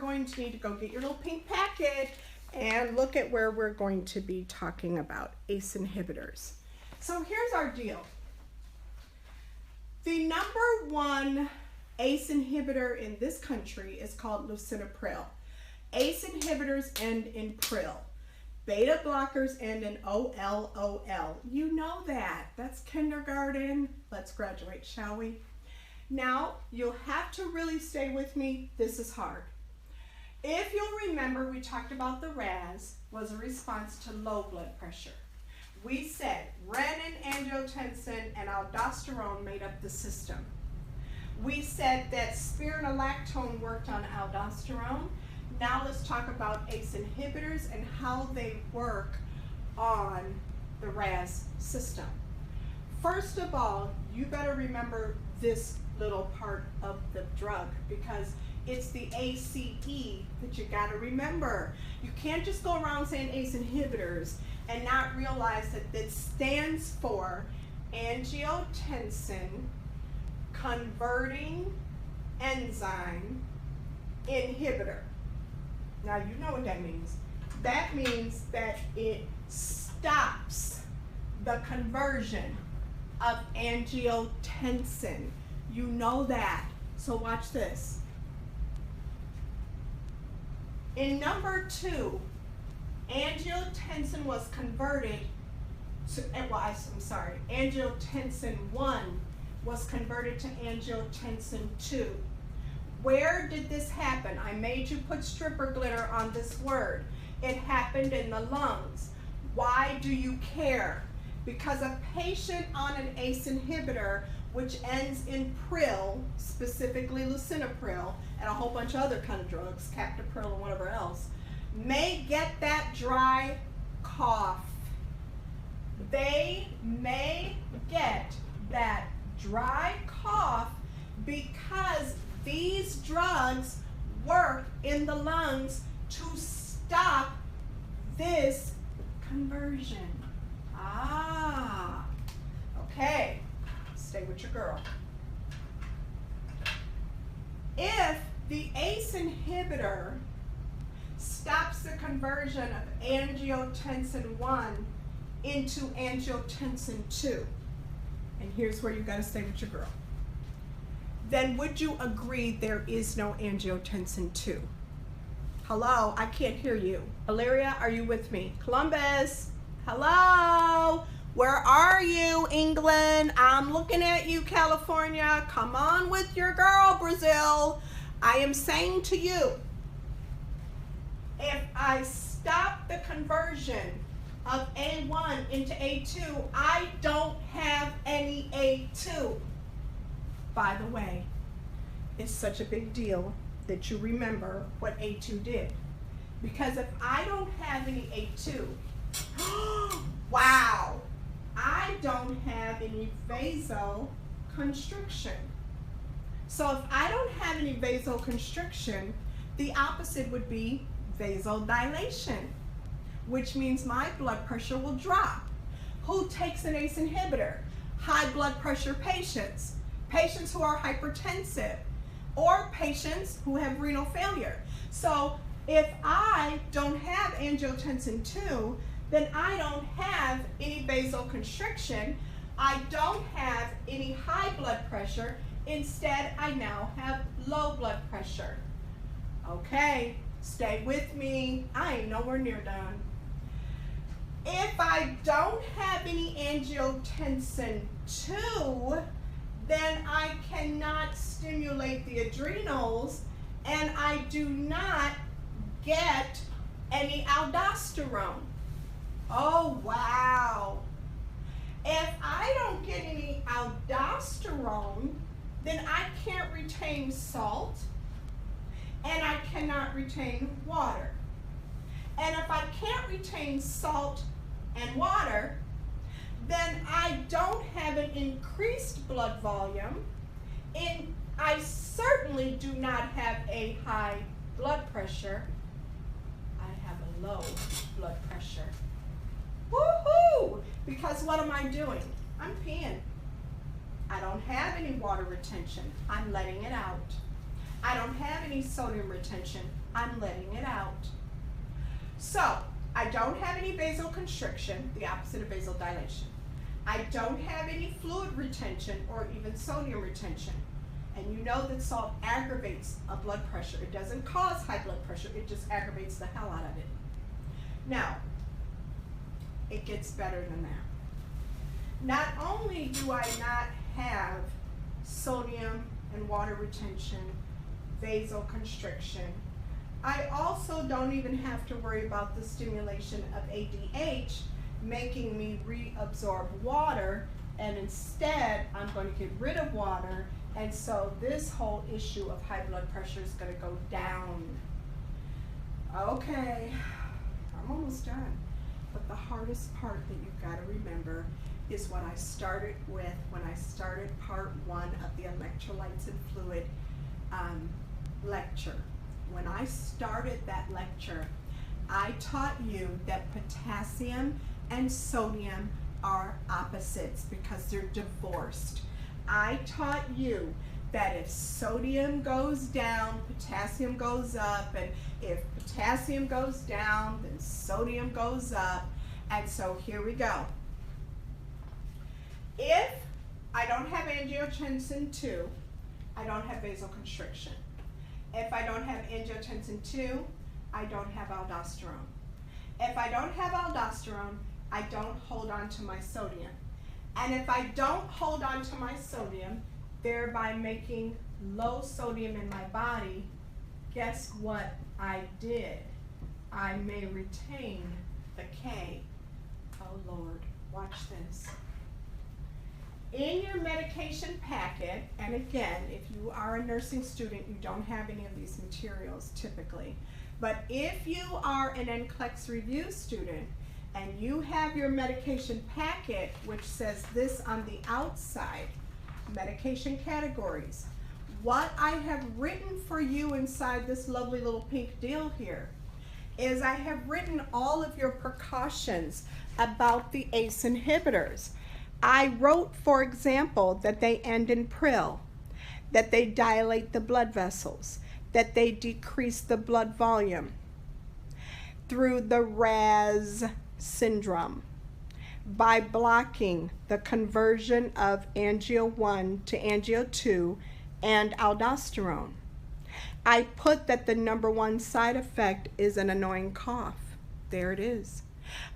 going to need to go get your little pink packet and look at where we're going to be talking about ACE inhibitors. So here's our deal. The number one ACE inhibitor in this country is called lisinopril. ACE inhibitors end in pril. Beta blockers end in OLOL. You know that. That's kindergarten. Let's graduate, shall we? Now, you'll have to really stay with me. This is hard. If you'll remember, we talked about the RAS was a response to low blood pressure. We said renin, angiotensin, and aldosterone made up the system. We said that spironolactone worked on aldosterone. Now let's talk about ACE inhibitors and how they work on the RAS system. First of all, you better remember this little part of the drug because it's the ACE that you got to remember. You can't just go around saying ACE inhibitors and not realize that it stands for angiotensin converting enzyme inhibitor. Now you know what that means. That means that it stops the conversion of angiotensin. You know that. So watch this. In number 2, angiotensin was converted to, angiotensin 1 was converted to angiotensin 2. Where did this happen? I made you put stripper glitter on this word. It happened in the lungs. Why do you care? Because a patient on an ACE inhibitor, which ends in pril, specifically lisinopril, and a whole bunch of other kind of drugs, captopril and whatever else, may get that dry cough. They may get that dry cough because these drugs work in the lungs to stop this conversion. Okay, stay with your girl. If the ACE inhibitor stops the conversion of angiotensin 1 into angiotensin 2, and here's where you got to stay with your girl, then would you agree there is no angiotensin 2? Hello, I can't hear you. Illyria, are you with me? Columbus, hello? Where are you, England? I'm looking at you, California. Come on with your girl, Brazil. I am saying to you, if I stop the conversion of A1 into A2, I don't have any A2. By the way, it's such a big deal that you remember what A2 did. Because if I don't have any A2, wow, I don't have any vasoconstriction. So if I don't have any vasoconstriction, the opposite would be vasodilation, which means my blood pressure will drop. Who takes an ACE inhibitor? High blood pressure patients, patients who are hypertensive, or patients who have renal failure. So if I don't have angiotensin 2, then I don't have any vasoconstriction, I don't have any high blood pressure, instead I now have low blood pressure. Okay, stay with me, I ain't nowhere near done. If I don't have any angiotensin 2, then I cannot stimulate the adrenals and I do not get any aldosterone. Oh, wow. If I don't get any aldosterone, then I can't retain salt and I cannot retain water. And if I can't retain salt and water, then I don't have an increased blood volume, and I certainly do not have a high blood pressure. I have a low blood pressure. Woohoo! Because what am I doing? I'm peeing. I don't have any water retention. I'm letting it out. I don't have any sodium retention. I'm letting it out. So I don't have any vasoconstriction, the opposite of vasodilation. I don't have any fluid retention or even sodium retention. And you know that salt aggravates a blood pressure. It doesn't cause high blood pressure, it just aggravates the hell out of it. Now, it gets better than that. Not only do I not have sodium and water retention, vasoconstriction, I also don't even have to worry about the stimulation of ADH making me reabsorb water, and instead I'm going to get rid of water, and so this whole issue of high blood pressure is going to go down. Okay, I'm almost done. But the hardest part that you've got to remember is what I started with when I started part 1 of the electrolytes and fluid lecture. When I started that lecture, I taught you that potassium and sodium are opposites because they're divorced. I taught you that if sodium goes down, potassium goes up, and if potassium goes down, then sodium goes up. And so here we go. If I don't have angiotensin II, I don't have vasoconstriction. If I don't have angiotensin II, I don't have aldosterone. If I don't have aldosterone, I don't hold on to my sodium. And if I don't hold on to my sodium, thereby making low sodium in my body, guess what I did? I may retain the K. Oh Lord, watch this. In your medication packet, and again, if you are a nursing student, you don't have any of these materials typically, but if you are an NCLEX review student and you have your medication packet, which says this on the outside, medication categories, what I have written for you inside this lovely little pink deal here is I have written all of your precautions about the ACE inhibitors. I wrote, for example, that they end in prill, that they dilate the blood vessels, that they decrease the blood volume through the RAS syndrome by blocking the conversion of angio 1 to angio 2 and aldosterone. I put that the #1 side effect is an annoying cough. There it is.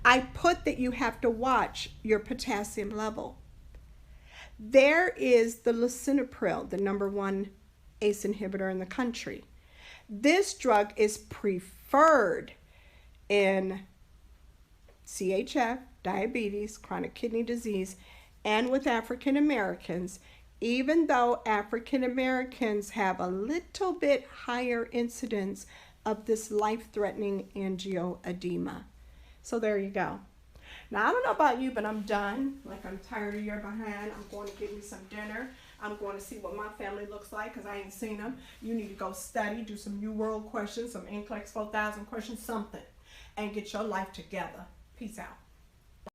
I put that you have to watch your potassium level. There is the lisinopril, the #1 ACE inhibitor in the country. This drug is preferred in CHF, diabetes, chronic kidney disease, and with African Americans, even though African Americans have a little bit higher incidence of this life-threatening angioedema. So there you go. Now, I don't know about you, but I'm done. Like, I'm tired of your behind. I'm going to get me some dinner. I'm going to see what my family looks like because I ain't seen them. You need to go study, do some New World questions, some NCLEX 4000 questions, something, and get your life together. Peace out.